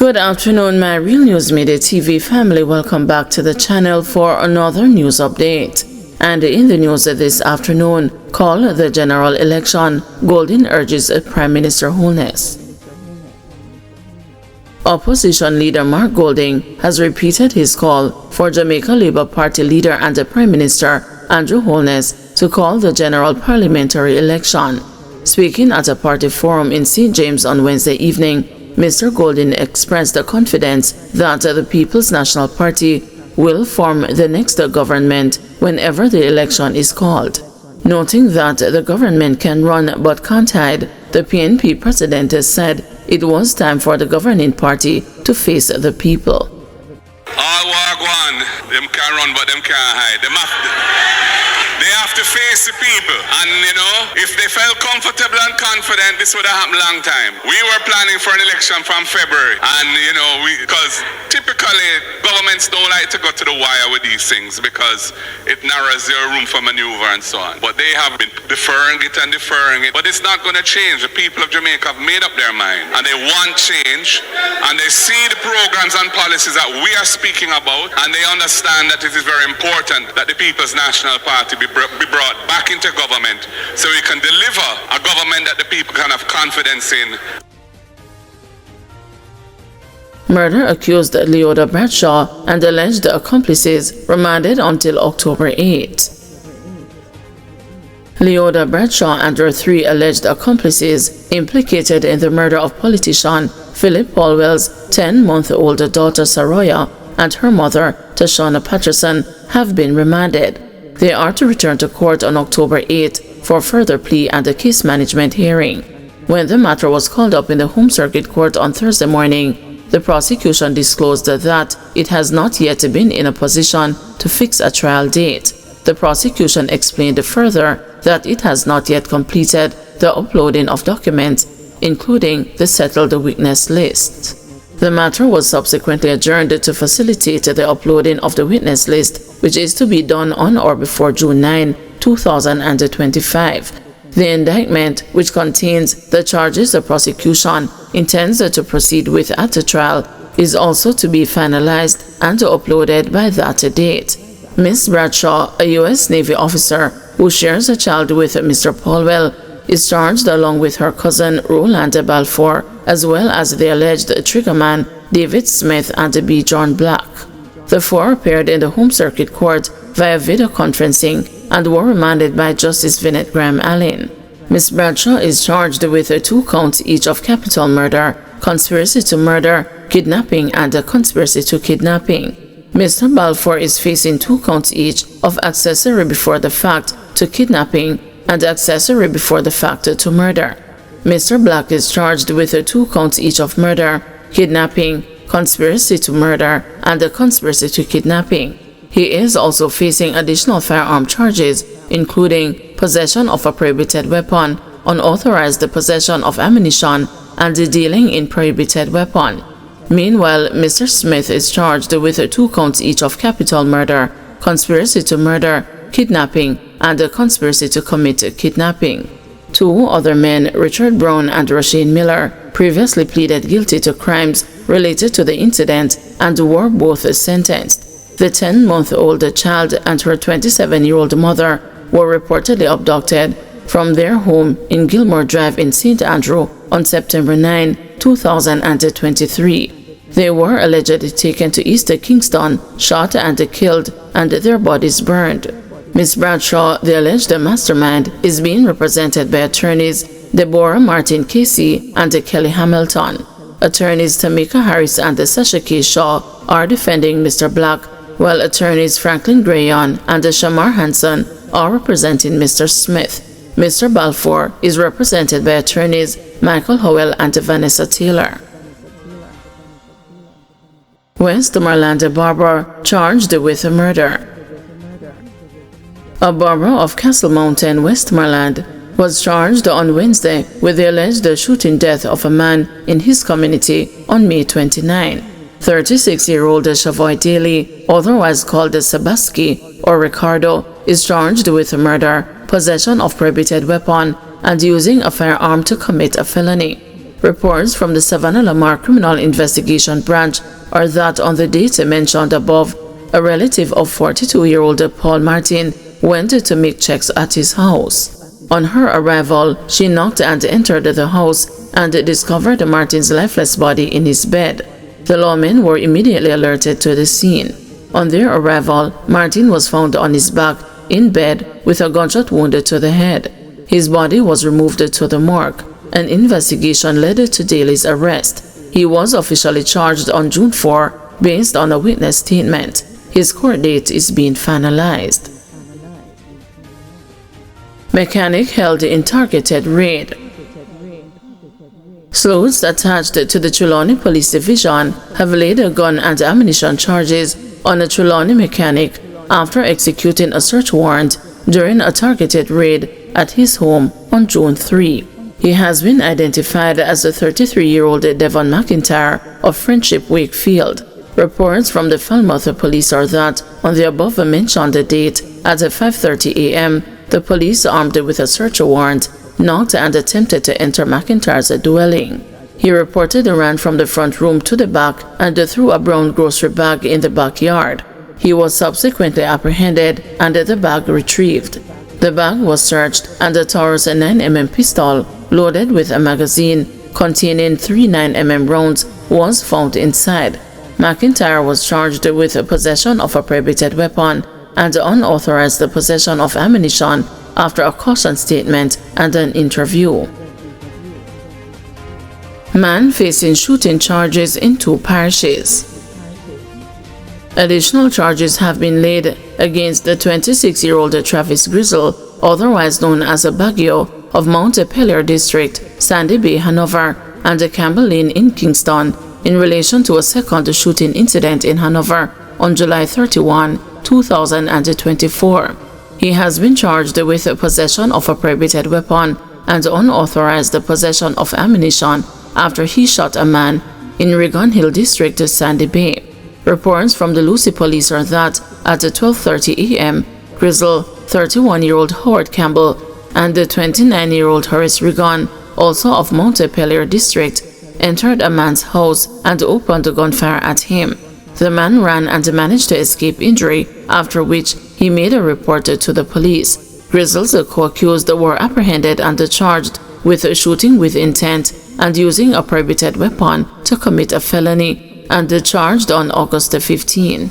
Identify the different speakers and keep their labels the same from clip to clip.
Speaker 1: Good afternoon, my Real News Midday TV family. Welcome back to the channel for another news update. And in the news this afternoon, call the general election. Golding urges Prime Minister Holness. Opposition leader Mark Golding has repeated his call for Jamaica Labour Party leader and the Prime Minister Andrew Holness to call the general parliamentary election. Speaking at a party forum in St. James on Wednesday evening, Mr. Golding expressed the confidence that the People's National Party will form the next government whenever the election is called. Noting that the government can run but can't hide, the PNP president said it was time for the governing party to face the people.
Speaker 2: All walk one, them can run but them can't hide. They have to face the people. And if they felt comfortable and confident, this would have happened a long time. We were planning for an election from February. And because typically governments don't like to go to the wire with these things because it narrows their room for maneuver and so on. But they have been deferring it and deferring it. But it's not going to change. The people of Jamaica have made up their mind. And they want change. And they see the programs and policies that we are speaking about. And they understand that it is very important that the People's National Party be brought back into government so we can deliver a government that the people can have confidence in.
Speaker 1: Murder accused Leoda Bradshaw and alleged accomplices remanded until October 8. Leoda Bradshaw and her 3 alleged accomplices implicated in the murder of politician Philip Polwell's 10-month-old daughter Saroya and her mother Tashana Patterson have been remanded. They are to return to court on October 8 for further plea and a case management hearing. When the matter was called up in the Home Circuit Court on Thursday morning, the prosecution disclosed that it has not yet been in a position to fix a trial date. The prosecution explained further that it has not yet completed the uploading of documents, including the settled witness list. The matter was subsequently adjourned to facilitate the uploading of the witness list, which is to be done on or before June 9, 2025. The indictment, which contains the charges the prosecution intends to proceed with at the trial, is also to be finalized and uploaded by that date. Ms. Bradshaw, a U.S. Navy officer who shares a child with Mr. Polwell, is charged along with her cousin Roland Balfour, as well as the alleged triggerman David Smith and B. John Black. The 4 appeared in the Home Circuit Court via video conferencing and were remanded by Justice Vinette Graham Allen. Ms. Bradshaw is charged with 2 counts each of capital murder, conspiracy to murder, kidnapping, and a conspiracy to kidnapping. Mr. Balfour is facing 2 counts each of accessory before the fact to kidnapping and accessory before the fact to murder. Mr. Black is charged with 2 counts each of murder, kidnapping, conspiracy to murder, and a conspiracy to kidnapping. He is also facing additional firearm charges, including possession of a prohibited weapon, unauthorized possession of ammunition, and dealing in prohibited weapon. Meanwhile, Mr. Smith is charged with 2 counts each of capital murder, conspiracy to murder, kidnapping, and a conspiracy to commit kidnapping. 2 other men, Richard Brown and Rasheen Miller, previously pleaded guilty to crimes related to the incident and were both sentenced. The 10-month-old child and her 27-year-old mother were reportedly abducted from their home in Gilmore Drive in St. Andrew on September 9, 2023. They were allegedly taken to East Kingston, shot and killed, and their bodies burned. Ms. Bradshaw, the alleged mastermind, is being represented by attorneys Deborah Martin Casey and Kelly Hamilton. Attorneys Tamika Harris and Sasha K. Shaw are defending Mr. Black, while attorneys Franklin Grayon and Shamar Hanson are representing Mr. Smith. Mr. Balfour is represented by attorneys Michael Howell and Vanessa Taylor. Westmoreland Barber charged with murder. A barber of Castle Mountain, Westmoreland, was charged on Wednesday with the alleged shooting death of a man in his community on May 29. 36-year-old Shavoy Daly, otherwise called Sabaski or Ricardo, is charged with murder, possession of prohibited weapon, and using a firearm to commit a felony. Reports from the Savannah Lamar Criminal Investigation Branch are that on the date mentioned above, a relative of 42-year-old Paul Martin went to make checks at his house. On her arrival, she knocked and entered the house and discovered Martin's lifeless body in his bed. The lawmen were immediately alerted to the scene. On their arrival, Martin was found on his back in bed with a gunshot wound to the head. His body was removed to the morgue. An investigation led to Daly's arrest. He was officially charged on June 4 based on a witness statement. His court date is being finalized. Mechanic held in targeted raid. Sleuths attached to the Trelawney Police Division have laid gun and ammunition charges on a Trelawney mechanic after executing a search warrant during a targeted raid at his home on June 3. He has been identified as the 33-year-old Devon McIntyre of Friendship, Wakefield. Reports from the Falmouth Police are that on the above-mentioned date at 5:30 a.m., the police, armed with a search warrant, knocked and attempted to enter McIntyre's dwelling. He reportedly ran from the front room to the back and threw a brown grocery bag in the backyard. He was subsequently apprehended and the bag retrieved. The bag was searched and the Taurus 9mm pistol, loaded with a magazine containing 3 9mm rounds, was found inside. McIntyre was charged with possession of a prohibited weapon and unauthorized possession of ammunition after a caution statement and an interview. Man facing shooting charges in 2 parishes. Additional charges have been laid against the 26-year-old Travis Grizzle, otherwise known as a Baguio, of Mount Pelier District, Sandy Bay, Hanover, and Campbell Lane in Kingston, in relation to a second shooting incident in Hanover on July 31, 2024. He has been charged with possession of a prohibited weapon and unauthorized possession of ammunition after he shot a man in Rigon Hill District, Sandy Bay. Reports from the Lucy Police are that at 12:30 a.m., Grizzle, 31-year-old Howard Campbell, and the 29-year-old Horace Rigon, also of Mount Pelier District, entered a man's house and opened gunfire at him. The man ran and managed to escape injury, after which he made a report to the police. Grizzle's co-accused were apprehended and charged with shooting with intent and using a prohibited weapon to commit a felony, and charged on August 15.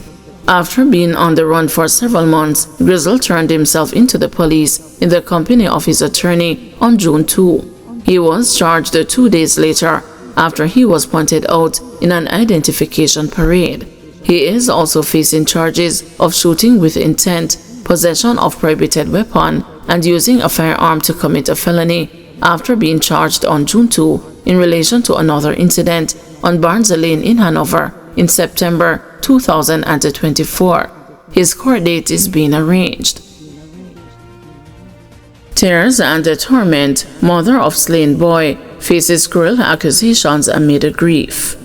Speaker 1: After being on the run for several months, Grizzle turned himself into the police in the company of his attorney on June 2. He was charged 2 days later after he was pointed out in an identification parade. He is also facing charges of shooting with intent, possession of prohibited weapon, and using a firearm to commit a felony after being charged on June 2 in relation to another incident on Barnes Lane in Hanover in September 2024. His court date is being arranged. Tears and torment, mother of slain boy faces cruel accusations amid grief.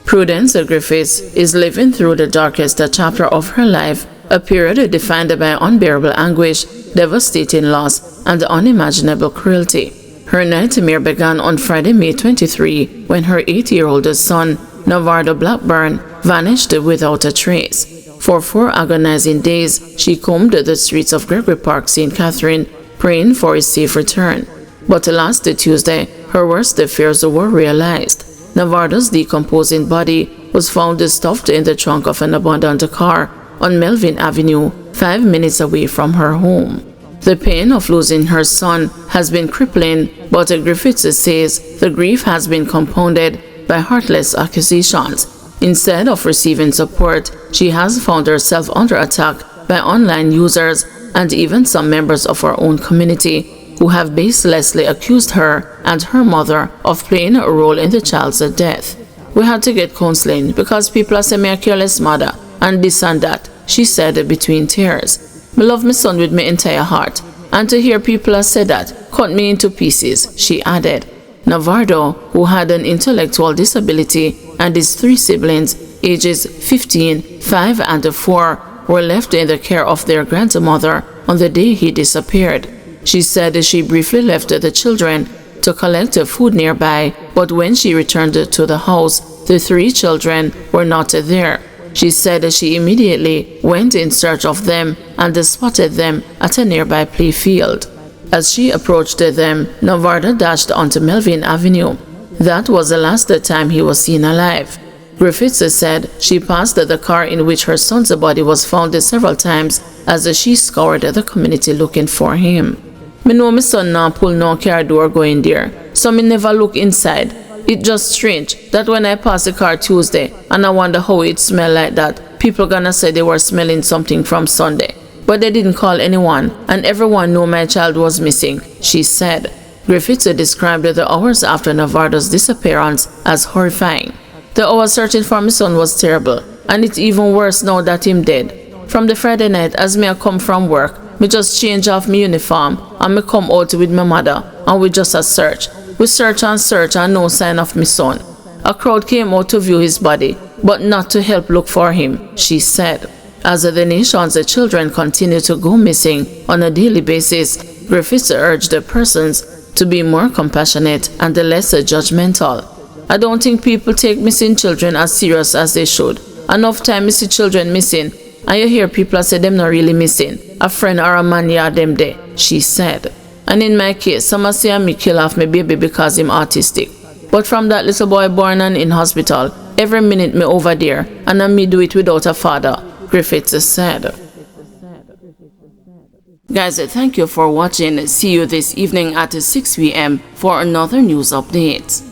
Speaker 1: Prudence Griffiths is living through the darkest chapter of her life, a period defined by unbearable anguish, devastating loss, and unimaginable cruelty. Her nightmare began on Friday, May 23, when her 8-year-old son, Navardo Blackburn, vanished without a trace. For 4 agonizing days, she combed the streets of Gregory Park, St. Catherine, praying for his safe return. But last Tuesday, her worst fears were realized. Navardo's decomposing body was found stuffed in the trunk of an abandoned car on Melvin Avenue, 5 minutes away from her home. The pain of losing her son has been crippling, but Griffiths says the grief has been compounded by heartless accusations. Instead of receiving support, she has found herself under attack by online users and even some members of her own community who have baselessly accused her and her mother of playing a role in the child's death. "We had to get counseling because people are saying me a careless mother and this and that," she said between tears. "I love my son with my entire heart, and to hear people say that cut me into pieces," she added. Navardo, who had an intellectual disability, and his 3 siblings, ages 15, 5, and 4, were left in the care of their grandmother on the day he disappeared. She said she briefly left the children to collect food nearby, but when she returned to the house, the 3 children were not there. She said she immediately went in search of them and spotted them at a nearby playfield. As she approached them, Navarda dashed onto Melvin Avenue. That was the last time he was seen alive. Griffiths said she passed the car in which her son's body was found several times as she scoured the community looking for him. Me know my son now pull no car door going there, so me never look inside. It's just strange that when I pass the car Tuesday and I wonder how it smell like that, people gonna say they were smelling something from Sunday. But they didn't call anyone and everyone knew my child was missing, she said. Griffiths described the hours after Navardo's disappearance as horrifying. The hour searching for my son was terrible, and it's even worse now that him dead. From the Friday night as me I come from work, me just change off my uniform and me come out with my mother and we just a search. We search and no sign of my son. A crowd came out to view his body, but not to help look for him, she said. As the nation's children continue to go missing on a daily basis, Griffiths urged the persons to be more compassionate and less judgmental. I don't think people take missing children as serious as they should. Enough time I see children missing, and you hear people say them not really missing. A friend or a man yeah them there, she said. And in my case, some say me kill off my baby because him autistic. But from that little boy born and in hospital, every minute me over there, and I me do it without a father, Griffiths said. Guys, thank you for watching. See you this evening at 6 p.m. for another news update.